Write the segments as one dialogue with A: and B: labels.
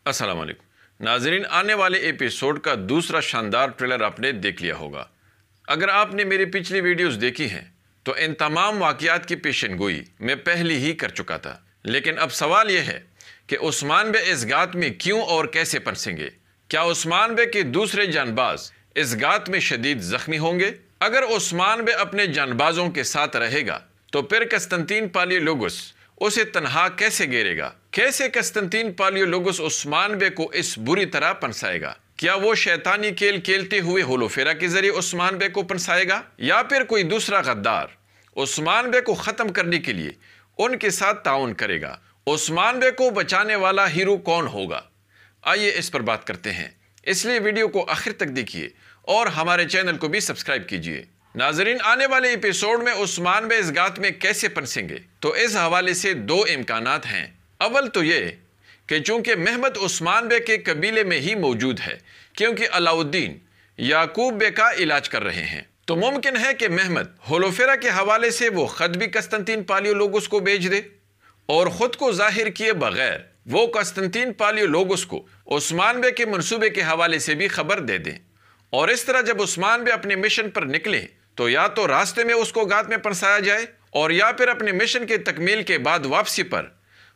A: السلام علیکم ناظرین، آنے والے ایپیسوڈ کا دوسرا شاندار ٹریلر آپ نے دیکھ لیا ہوگا۔ اگر آپ نے میری پچھلی ویڈیوز دیکھی ہیں تو ان تمام واقعات کی پیشن گوئی میں پہلے ہی کر چکا تھا، لیکن اب سوال یہ ہے کہ عثمان بے اس گات میں کیوں اور کیسے پھنسیں گے؟ کیا عثمان بے کے دوسرے جانباز اس گات میں شدید زخمی ہوں گے؟ اگر عثمان بے اپنے جانبازوں کے ساتھ رہے گا تو پھر قسطنطین پالیولوگس اسے تنہا کیسے گیرے گا؟ کیسے قسطنطین پالیولوگس عثمان بے کو اس بری طرح پھنسائے گا؟ کیا وہ شیطانی کھیل کھیلتے ہوئے ہولوفیرا کے ذریعے عثمان بے کو پھنسائے گا، یا پھر کوئی دوسرا غدار عثمان بے کو ختم کرنے کے لیے ان کے ساتھ تعاون کرے گا؟ عثمان بے کو بچانے والا ہیرو کون ہوگا؟ آئیے اس پر بات کرتے ہیں، اس لیے ویڈیو کو آخر تک دیکھیے اور ہمارے چینل کو بھی سبسکرائب کیجیے۔ ناظرین، آنے والے ایپیسوڈ میں عثمان بے اس گات میں کیسے پھنسیں گے تو اس حوالے سے دو امکانات ہیں۔ اول تو یہ کہ چونکہ محمد عثمان بے کے قبیلے میں ہی موجود ہے، کیونکہ علاؤ الدین یعقوب بے کا علاج کر رہے ہیں، تو ممکن ہے کہ محمد ہولوفیرا کے حوالے سے وہ خط بھی قسطنطین پالیولوگس کو بھیج دے اور خود کو ظاہر کیے بغیر وہ قسطنطین پالیولوگس کو عثمان بے کے منصوبے کے حوالے سے بھی خبر دے دیں، اور اس طرح جب عثمان بے اپنے مشن پر نکلے تو یا تو راستے میں اس کو گات میں پھنسایا جائے، اور یا پھر اپنے مشن کے تکمیل کے بعد واپسی پر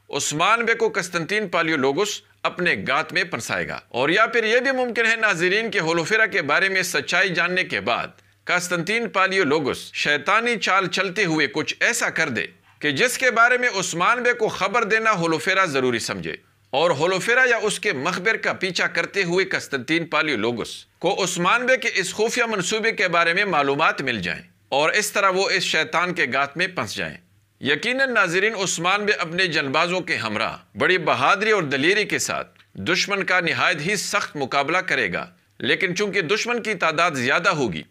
A: عثمان بے کو قسطنطین پالیولوگس اپنے گات میں پھنسائے گا۔ اور یا پھر یہ بھی ممکن ہے ناظرین کہ ہولوفیرا کے بارے میں سچائی جاننے کے بعد قسطنطین پالیولوگس شیطانی چال چلتے ہوئے کچھ ایسا کر دے کہ جس کے بارے میں عثمان بے کو خبر دینا ہولوفیرا ضروری سمجھے، اور ہولوفیرا یا اس کے مخبر کا پیچھا کرتے ہوئے قسطنطین پالیولوگس کو عثمان بے کے اس خفیہ منصوبے کے بارے میں معلومات مل جائیں، اور اس طرح وہ اس شیطان کے گات میں پھنس جائیں۔ یقیناً ناظرین، عثمان بے اپنے جنبازوں کے ہمراہ بڑی بہادری اور دلیری کے ساتھ دشمن کا نہایت ہی سخت مقابلہ کرے گا، لیکن چونکہ دشمن کی تعداد زیادہ ہوگی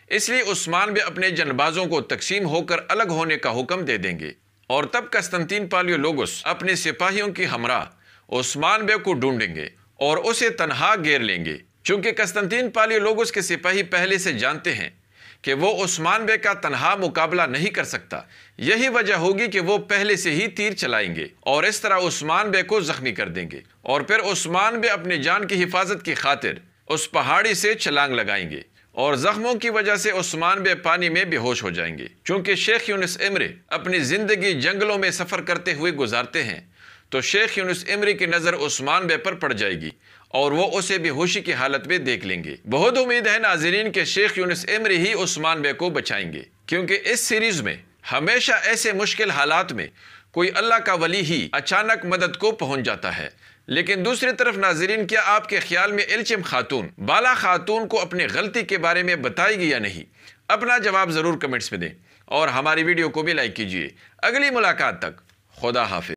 A: اس لیے عثمان بے اپنے جنبازوں کو تقسیم ہو کر الگ ہونے کا حکم دے دیں گے، اور تب قسطنطین پالیولوگس اپنے سپاہیوں کی ہمراہ عثمان بے کو ڈھونڈیں گے اور اسے تنہا گھیر لیں گے۔ چونکہ قسطنطین پالیولوگس کے سپاہی پہلے سے جانتے ہیں کہ وہ عثمان بے کا تنہا مقابلہ نہیں کر سکتا، یہی وجہ ہوگی کہ وہ پہلے سے ہی تیر چلائیں گے اور اس طرح عثمان بے کو زخمی کر دیں گے، اور پھر عثمان بے اپنے جان کی حفاظت کی خاطر اس پہاڑی سے چھلانگ لگائیں گے، اور زخموں کی وجہ سے عثمان بے پانی میں بے ہوش ہو جائیں گے۔ چونکہ شیخ یونس امری اپنی زندگی جنگلوں میں سفر کرتے ہوئے گزارتے ہیں، تو شیخ یونس امری کی نظر عثمان بے پر پڑ جائے گی اور وہ اسے بے ہوشی کی حالت میں دیکھ لیں گے۔ بہت امید ہے ناظرین کہ شیخ یونس امری ہی عثمان بے کو بچائیں گے، کیونکہ اس سیریز میں ہمیشہ ایسے مشکل حالات میں کوئی اللہ کا ولی ہی اچانک مدد کو پہنچ جاتا ہے۔ لیکن دوسری طرف ناظرین، کیا آپ کے خیال میں الچم خاتون بالا خاتون کو اپنی غلطی کے بارے میں بتائے گی یا نہیں؟ اپنا جواب ضرور کمنٹس میں دیں، اور ہماری ویڈیو کو بھی لائک کیجیے۔ اگلی ملاقات تک خدا حافظ۔